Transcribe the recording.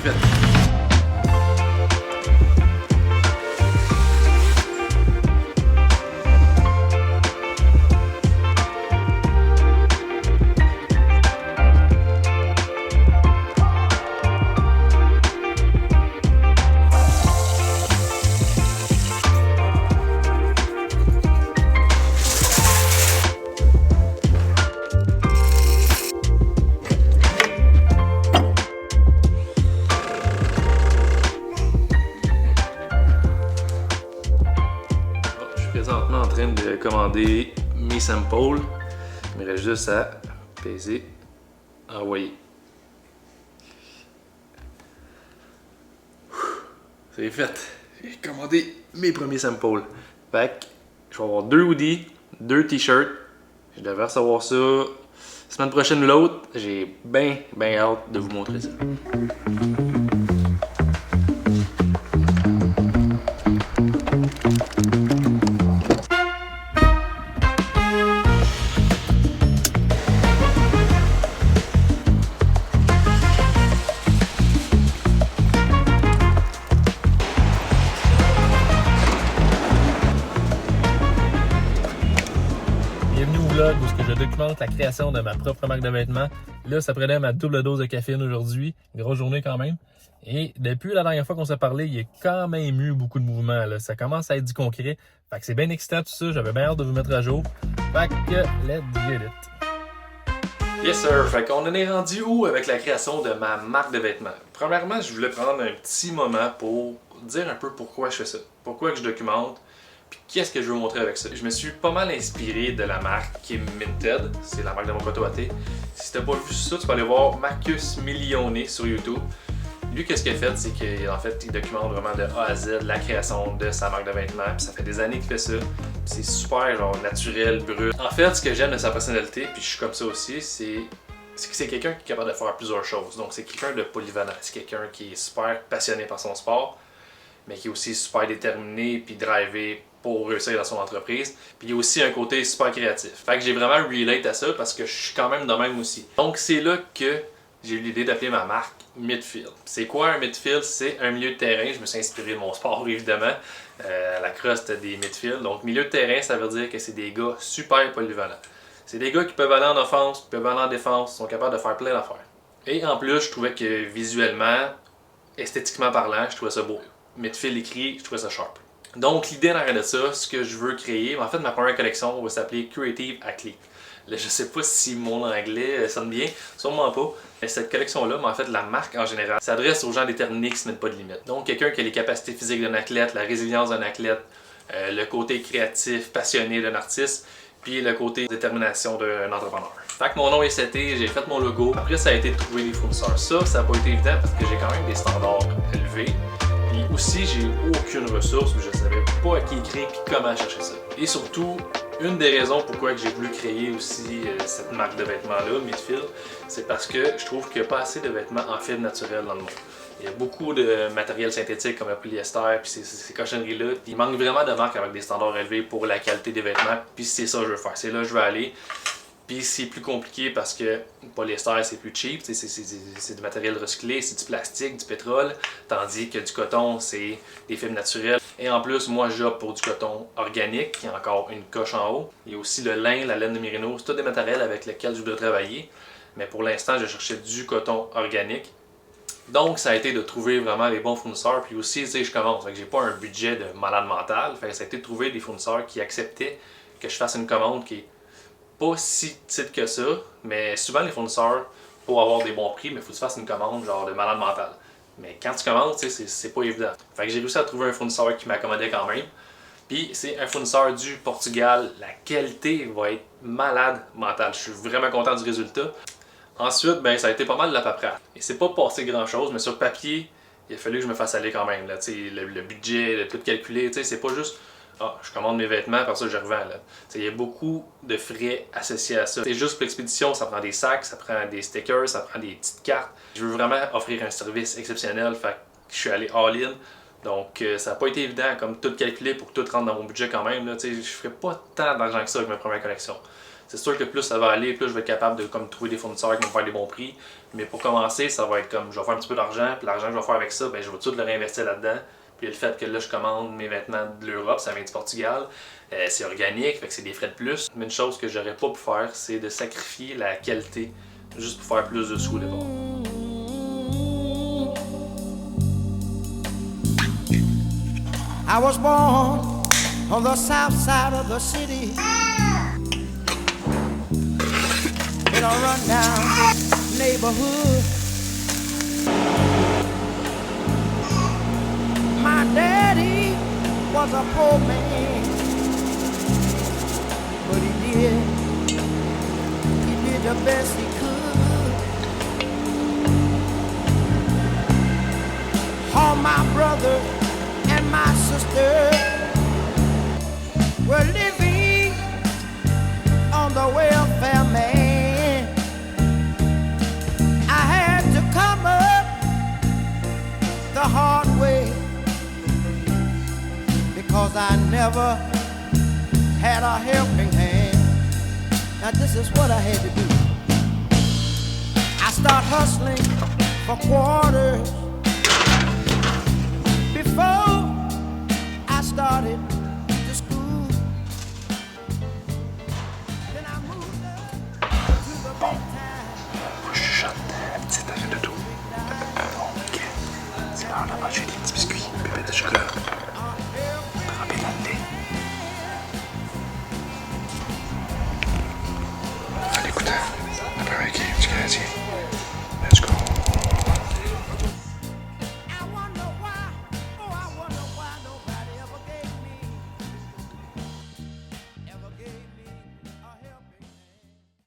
fait. Présentement en train de commander mes samples. Il me reste juste à peser, envoyer. C'est fait. J'ai commandé mes premiers samples. Fait que je vais avoir 2 hoodies, 2 t-shirts. Je devrais recevoir ça semaine prochaine ou l'autre. J'ai bien hâte de vous montrer ça. Bienvenue au vlog où je documente la création de ma propre marque de vêtements. Là, ça prenait ma double dose de caféine aujourd'hui. Grosse journée quand même. Et depuis la dernière fois qu'on s'est parlé, il y a quand même eu beaucoup de mouvements. Là. Ça commence à être du concret. Fait que c'est bien excitant tout ça. J'avais bien hâte de vous mettre à jour. Fait que, let's get it. Yes sir, fait qu'on en est rendu où avec la création de ma marque de vêtements? Premièrement, je voulais prendre un petit moment pour dire un peu pourquoi je fais ça, pourquoi que je documente, puis qu'est-ce que je veux montrer avec ça. Je me suis pas mal inspiré de la marque qui est Minted, c'est la marque de mon coteau à thé. Si t'as pas vu ça, tu peux aller voir Marcus Millionnet sur YouTube. Lui, qu'est-ce qu'il a fait, c'est qu'en fait, il documente vraiment de A à Z la création de sa marque de vêtements, puis ça fait des années qu'il fait ça. C'est super genre naturel, brut. En fait, ce que j'aime de sa personnalité, puis je suis comme ça aussi, c'est que c'est quelqu'un qui est capable de faire plusieurs choses. Donc c'est quelqu'un de polyvalent, c'est quelqu'un qui est super passionné par son sport, mais qui est aussi super déterminé puis drivé pour réussir dans son entreprise. Puis il y a aussi un côté super créatif. Fait que j'ai vraiment relate à ça parce que je suis quand même de même aussi. Donc c'est là que j'ai eu l'idée d'appeler ma marque Midfield. C'est quoi un midfield? C'est un milieu de terrain. Je me suis inspiré de mon sport évidemment, la crosse des midfield. Donc milieu de terrain, ça veut dire que c'est des gars super polyvalents. C'est des gars qui peuvent aller en offense, qui peuvent aller en défense, sont capables de faire plein d'affaires. Et en plus, je trouvais que visuellement, esthétiquement parlant, je trouvais ça beau. Midfield écrit, je trouvais ça sharp. Donc l'idée derrière de ça, ce que je veux créer, en fait ma première collection va s'appeler Creative Athlete. Là, je sais pas si mon anglais sonne bien, sûrement pas. Mais cette collection-là, mais en fait la marque en général, s'adresse aux gens déterminés qui se mettent pas de limites. Donc quelqu'un qui a les capacités physiques d'un athlète, la résilience d'un athlète, le côté créatif, passionné d'un artiste, puis le côté détermination d'un entrepreneur. Fait que mon nom est seté, j'ai fait mon logo. Après, ça a été de trouver des fournisseurs. Ça n'a pas été évident parce que j'ai quand même des standards élevés. Puis aussi, j'ai aucune ressource, je ne savais pas à qui écrire puis comment chercher ça. Et surtout, une des raisons pourquoi j'ai voulu créer aussi cette marque de vêtements-là, Midfield, c'est parce que je trouve qu'il n'y a pas assez de vêtements en fibres naturelles dans le monde. Il y a beaucoup de matériel synthétique comme le polyester puis ces cochonneries-là. Il manque vraiment de marques avec des standards élevés pour la qualité des vêtements. Puis c'est ça que je veux faire, c'est là que je veux aller. Puis c'est plus compliqué parce que le polyester c'est plus cheap, c'est du matériel recyclé, c'est du plastique, du pétrole, tandis que du coton c'est des fibres naturelles. Et en plus, moi j'opte pour du coton organique qui est encore une coche en haut. Il y a aussi le lin, la laine de mérino, c'est tout des matériels avec lesquels je voulais travailler. Mais pour l'instant, je cherchais du coton organique. Donc ça a été de trouver vraiment les bons fournisseurs. Puis aussi, tu sais, je commence, j'ai pas un budget de malade mental. Fait que ça a été de trouver des fournisseurs qui acceptaient que je fasse une commande qui est pas si petite que ça, mais souvent les fournisseurs, pour avoir des bons prix, mais il faut que tu fasses une commande genre de malade mental. Mais quand tu commandes, c'est pas évident. Fait que j'ai réussi à trouver un fournisseur qui m'accommodait quand même. Puis c'est un fournisseur du Portugal. La qualité va être malade mentale. Je suis vraiment content du résultat. Ensuite, ben, ça a été pas mal de la paperasse. Et c'est pas passé grand chose, mais sur papier, il a fallu que je me fasse aller quand même. Là, le budget, le tout calculé, c'est pas juste ah, je commande mes vêtements, après ça je revends. Il y a beaucoup de frais associés à ça. C'est juste pour l'expédition, ça prend des sacs, ça prend des stickers, ça prend des petites cartes. Je veux vraiment offrir un service exceptionnel, fait que je suis allé all-in. Donc ça n'a pas été évident comme tout calculer pour que tout rentre dans mon budget quand même. Là, je ne ferais pas tant d'argent que ça avec ma première collection. C'est sûr que plus ça va aller, plus je vais être capable de comme, trouver des fournisseurs qui vont faire des bons prix. Mais pour commencer, ça va être comme je vais faire un petit peu d'argent, puis l'argent que je vais faire avec ça, ben, je vais tout le réinvestir là-dedans. Puis le fait que là je commande mes vêtements de l'Europe, ça vient du Portugal, c'est organique, fait que c'est des frais de plus. Mais une chose que j'aurais pas pu faire, c'est de sacrifier la qualité juste pour faire plus de sous là-bas. I was born on the south side of the city in a rundown neighborhood. My daddy was a poor man, but he did the best he could. All my brothers and my sister were living on the welfare man. I had to come up the hard way because I never had a helping hand. Now this is what I had to do. I start hustling for quarters before I started to school. Then I moved up to the big time. Faut que je chuchote un petit affaire de tout. Ok. C'est l'heure de manger des petits biscuits, bébés de chocolat. Trempé dans le lait. Allez, écoute, après un game du Canadien. Let's go.